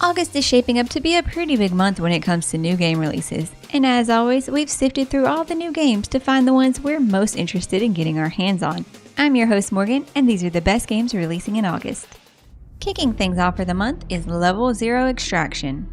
August is shaping up to be a pretty big month when it comes to new game releases, and as always, we've sifted through all the new games to find the ones we're most interested in getting our hands on. I'm your host Morgan, and these are the best games releasing in August. Kicking things off for the month is Level 0 Extraction.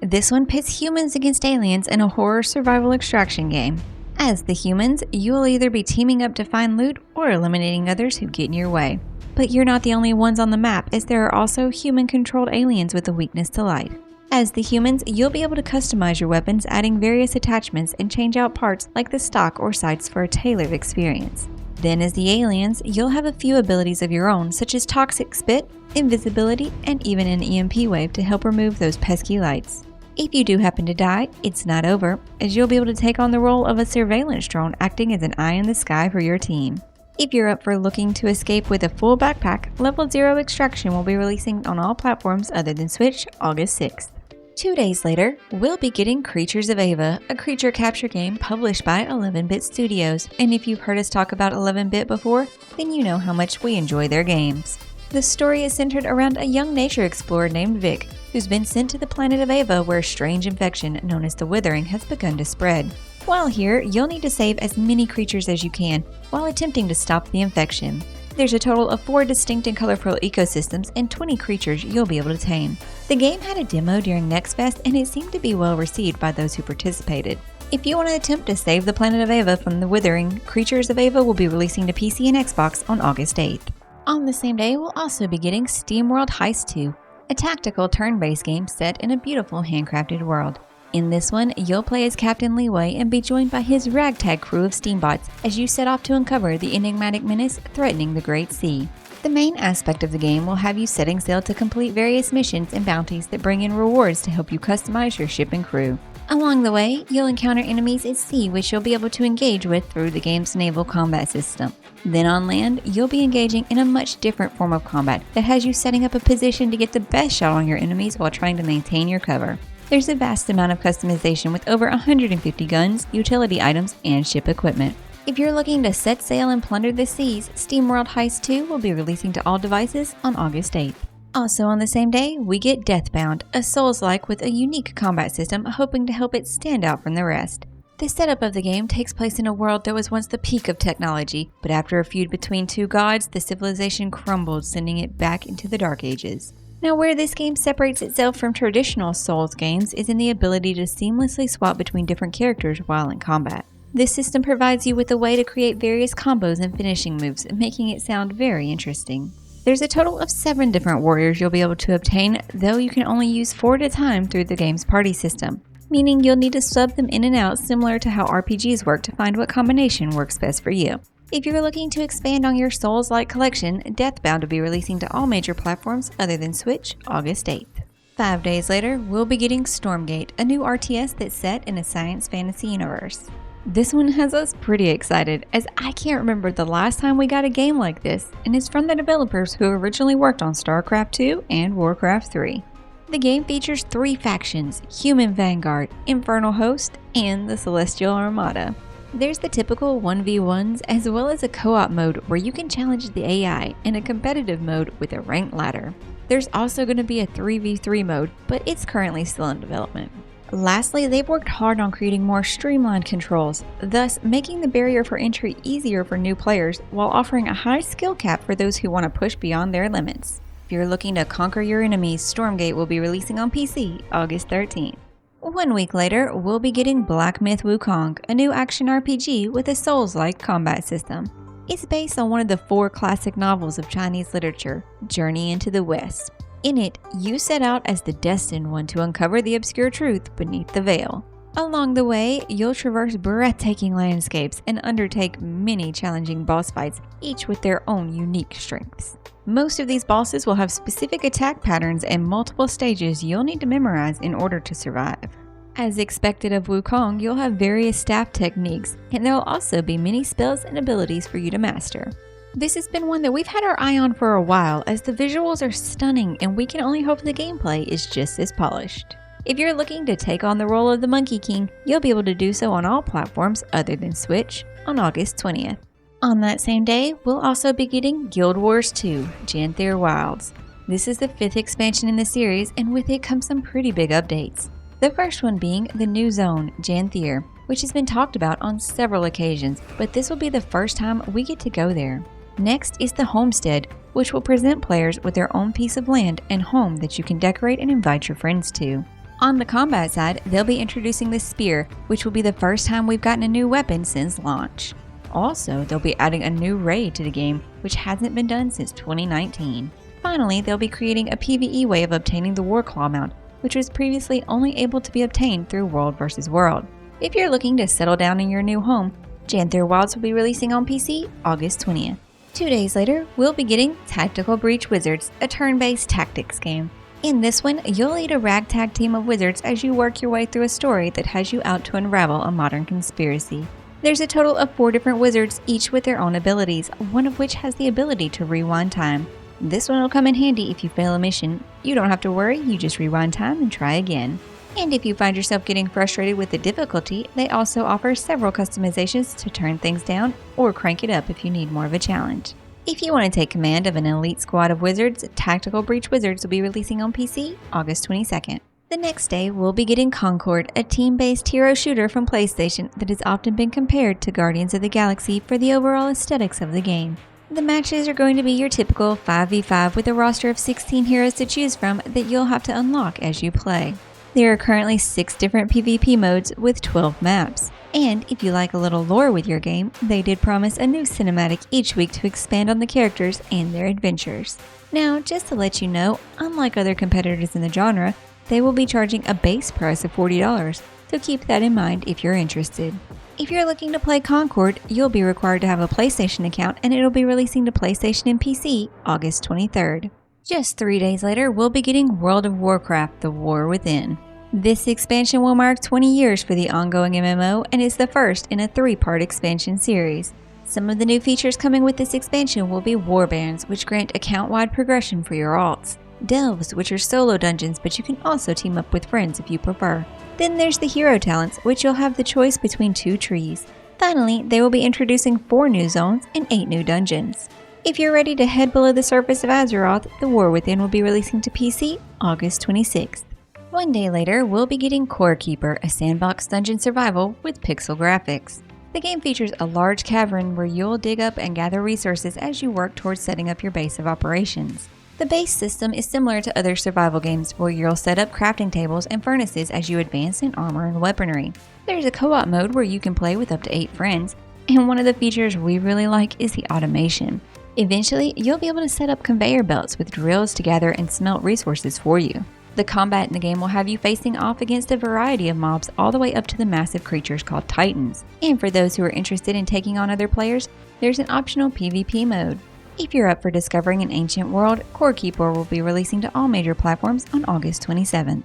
This one pits humans against aliens in a horror survival extraction game. As the humans, you'll either be teaming up to find loot or eliminating others who get in your way. But you're not the only ones on the map, as there are also human-controlled aliens with a weakness to light. As the humans, you'll be able to customize your weapons, adding various attachments and change out parts like the stock or sights for a tailored experience. Then as the aliens, you'll have a few abilities of your own, such as Toxic Spit, Invisibility, and even an EMP wave to help remove those pesky lights. If you do happen to die, it's not over, as you'll be able to take on the role of a surveillance drone acting as an eye in the sky for your team. If you're up for looking to escape with a full backpack, Level 0 Extraction will be releasing on all platforms other than Switch August 6th. 2 days later, we'll be getting Creatures of Ava, a creature capture game published by 11-Bit Studios, and if you've heard us talk about 11-Bit before, then you know how much we enjoy their games. The story is centered around a young nature explorer named Vic, who's been sent to the planet of Ava where a strange infection known as the Withering has begun to spread. While here, you'll need to save as many creatures as you can while attempting to stop the infection. There's a total of 4 distinct and colorful ecosystems and 20 creatures you'll be able to tame. The game had a demo during Next Fest and it seemed to be well received by those who participated. If you want to attempt to save the planet of Ava from the Withering, Creatures of Ava will be releasing to PC and Xbox on August 8th. On the same day, we'll also be getting Steamworld Heist 2, a tactical turn-based game set in a beautiful handcrafted world. In this one, you'll play as Captain Leeway and be joined by his ragtag crew of steambots as you set off to uncover the enigmatic menace threatening the Great Sea. The main aspect of the game will have you setting sail to complete various missions and bounties that bring in rewards to help you customize your ship and crew. Along the way, you'll encounter enemies at sea which you'll be able to engage with through the game's naval combat system. Then on land, you'll be engaging in a much different form of combat that has you setting up a position to get the best shot on your enemies while trying to maintain your cover. There's a vast amount of customization with over 150 guns, utility items, and ship equipment. If you're looking to set sail and plunder the seas, Steamworld Heist 2 will be releasing to all devices on August 8th. Also on the same day, we get Deathbound, a Souls-like with a unique combat system hoping to help it stand out from the rest. The setup of the game takes place in a world that was once the peak of technology, but after a feud between two gods, the civilization crumbled, sending it back into the Dark Ages. Now, where this game separates itself from traditional Souls games is in the ability to seamlessly swap between different characters while in combat. This system provides you with a way to create various combos and finishing moves, making it sound very interesting. There's a total of 7 different warriors you'll be able to obtain, though you can only use 4 at a time through the game's party system, meaning you'll need to sub them in and out similar to how RPGs work to find what combination works best for you. If you're looking to expand on your Souls-like collection, Deathbound will be releasing to all major platforms other than Switch August 8th. 5 days later, we'll be getting Stormgate, a new RTS that's set in a science fantasy universe. This one has us pretty excited, as I can't remember the last time we got a game like this, and it's from the developers who originally worked on StarCraft 2 and Warcraft 3. The game features 3 factions: Human Vanguard, Infernal Host, and the Celestial Armada. There's the typical 1v1s as well as a co-op mode where you can challenge the AI, and a competitive mode with a ranked ladder. There's also going to be a 3v3 mode, but it's currently still in development. Lastly, they've worked hard on creating more streamlined controls, thus making the barrier for entry easier for new players while offering a high skill cap for those who want to push beyond their limits. If you're looking to conquer your enemies, Stormgate will be releasing on PC August 13th. 1 week later, we'll be getting Black Myth WuKong, a new action RPG with a Souls-like combat system. It's based on one of the 4 classic novels of Chinese literature, Journey into the West. In it, you set out as the destined one to uncover the obscure truth beneath the veil. Along the way, you'll traverse breathtaking landscapes and undertake many challenging boss fights, each with their own unique strengths. Most of these bosses will have specific attack patterns and multiple stages you'll need to memorize in order to survive. As expected of WuKong, you'll have various staff techniques, and there will also be many spells and abilities for you to master. This has been one that we've had our eye on for a while, as the visuals are stunning and we can only hope the gameplay is just as polished. If you're looking to take on the role of the Monkey King, you'll be able to do so on all platforms other than Switch on August 20th. On that same day, we'll also be getting Guild Wars 2: Janthir Wilds. This is the 5th expansion in the series, and with it comes some pretty big updates. The first one being the new zone, Janthir, which has been talked about on several occasions, but this will be the first time we get to go there. Next is the Homestead, which will present players with their own piece of land and home that you can decorate and invite your friends to. On the combat side, they'll be introducing the Spear, which will be the first time we've gotten a new weapon since launch. Also, they'll be adding a new raid to the game, which hasn't been done since 2019. Finally, they'll be creating a PvE way of obtaining the Warclaw mount, which was previously only able to be obtained through World vs. World. If you're looking to settle down in your new home, Janthir Wilds will be releasing on PC August 20th. 2 days later, we'll be getting Tactical Breach Wizards, a turn-based tactics game. In this one, you'll lead a ragtag team of wizards as you work your way through a story that has you out to unravel a modern conspiracy. There's a total of 4 different wizards, each with their own abilities, one of which has the ability to rewind time. This one will come in handy if you fail a mission. You don't have to worry, you just rewind time and try again. And if you find yourself getting frustrated with the difficulty, they also offer several customizations to turn things down or crank it up if you need more of a challenge. If you want to take command of an elite squad of wizards, Tactical Breach Wizards will be releasing on PC August 22nd. The next day, we'll be getting Concord, a team-based hero shooter from PlayStation that has often been compared to Guardians of the Galaxy for the overall aesthetics of the game. The matches are going to be your typical 5v5 with a roster of 16 heroes to choose from that you'll have to unlock as you play. There are currently 6 different PvP modes with 12 maps. And if you like a little lore with your game, they did promise a new cinematic each week to expand on the characters and their adventures. Now, just to let you know, unlike other competitors in the genre, they will be charging a base price of $40, so keep that in mind if you're interested. If you're looking to play Concord, you'll be required to have a PlayStation account, and it'll be releasing to PlayStation and PC August 23rd. Just 3 days later, we'll be getting World of Warcraft: The War Within. This expansion will mark 20 years for the ongoing MMO and is the first in a 3-part expansion series. Some of the new features coming with this expansion will be warbands, which grant account-wide progression for your alts, delves, which are solo dungeons, but you can also team up with friends if you prefer. Then there's the hero talents, which you'll have the choice between 2 trees. Finally, they will be introducing 4 new zones and 8 new dungeons. If you're ready to head below the surface of Azeroth, The War Within will be releasing to PC August 26th. 1 day later, we'll be getting Core Keeper, a sandbox dungeon survival with pixel graphics. The game features a large cavern where you'll dig up and gather resources as you work towards setting up your base of operations. The base system is similar to other survival games where you'll set up crafting tables and furnaces as you advance in armor and weaponry. There's a co-op mode where you can play with up to 8 friends, and one of the features we really like is the automation. Eventually, you'll be able to set up conveyor belts with drills to gather and smelt resources for you. The combat in the game will have you facing off against a variety of mobs all the way up to the massive creatures called Titans. And for those who are interested in taking on other players, there's an optional PvP mode. If you're up for discovering an ancient world, Core Keeper will be releasing to all major platforms on August 27th.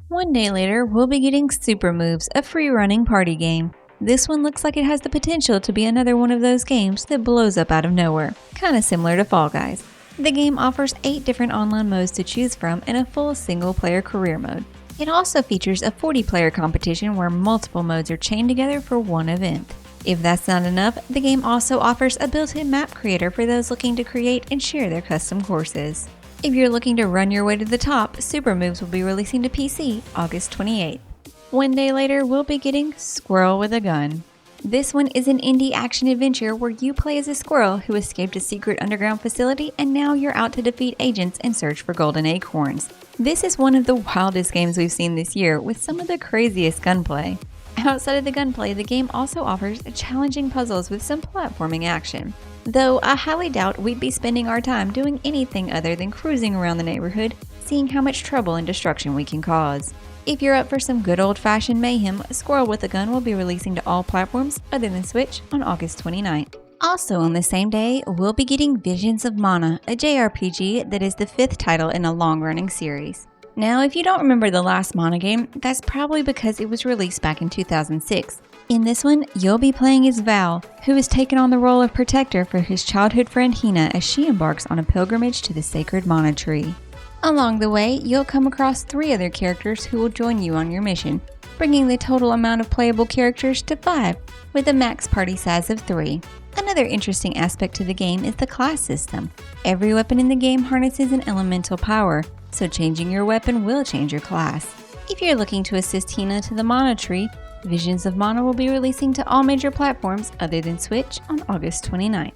1 day later, we'll be getting Supermoves, a free-running party game. This one looks like it has the potential to be another one of those games that blows up out of nowhere, kinda similar to Fall Guys. The game offers 8 different online modes to choose from and a full single-player career mode. It also features a 40-player competition where multiple modes are chained together for one event. If that's not enough, the game also offers a built-in map creator for those looking to create and share their custom courses. If you're looking to run your way to the top, Supermoves will be releasing to PC August 28th. 1 day later, we'll be getting Squirrel with a Gun. This one is an indie action adventure where you play as a squirrel who escaped a secret underground facility and now you're out to defeat agents and search for golden acorns. This is one of the wildest games we've seen this year with some of the craziest gunplay. Outside of the gunplay, the game also offers challenging puzzles with some platforming action. Though I highly doubt we'd be spending our time doing anything other than cruising around the neighborhood, seeing how much trouble and destruction we can cause. If you're up for some good old-fashioned mayhem, Squirrel with a Gun will be releasing to all platforms other than Switch on August 29th. Also on the same day, we'll be getting Visions of Mana, a JRPG that is the 5th title in a long-running series. Now, if you don't remember the last Mana game, that's probably because it was released back in 2006. In this one, you'll be playing as Val, who has taken on the role of protector for his childhood friend Hina as she embarks on a pilgrimage to the sacred Mana tree. Along the way, you'll come across 3 other characters who will join you on your mission, bringing the total amount of playable characters to 5, with a max party size of 3. Another interesting aspect to the game is the class system. Every weapon in the game harnesses an elemental power, so changing your weapon will change your class. If you're looking to assist Hina to the Mana tree, Visions of Mana will be releasing to all major platforms other than Switch on August 29.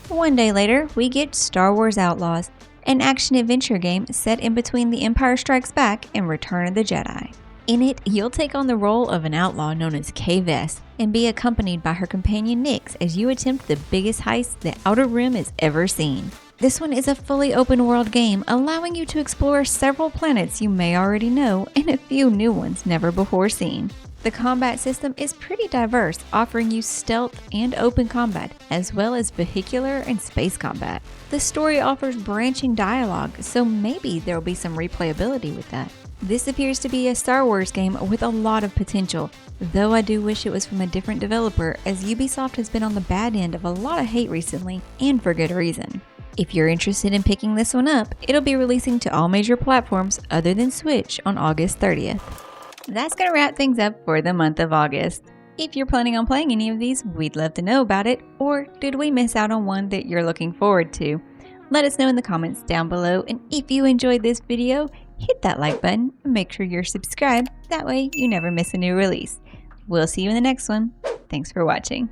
One day later, we get Star Wars Outlaws, an action-adventure game set in between The Empire Strikes Back and Return of the Jedi. In it, you'll take on the role of an outlaw known as Kay Vess and be accompanied by her companion Nyx as you attempt the biggest heist the Outer Rim has ever seen. This one is a fully open world game, allowing you to explore several planets you may already know and a few new ones never before seen. The combat system is pretty diverse, offering you stealth and open combat, as well as vehicular and space combat. The story offers branching dialogue, so maybe there will be some replayability with that. This appears to be a Star Wars game with a lot of potential, though I do wish it was from a different developer, as Ubisoft has been on the bad end of a lot of hate recently, and for good reason. If you're interested in picking this one up, it'll be releasing to all major platforms other than Switch on August 30th. That's going to wrap things up for the month of August. If you're planning on playing any of these, we'd love to know about it, or did we miss out on one that you're looking forward to? Let us know in the comments down below, and if you enjoyed this video, hit that like button and make sure you're subscribed, that way you never miss a new release. We'll see you in the next one. Thanks for watching.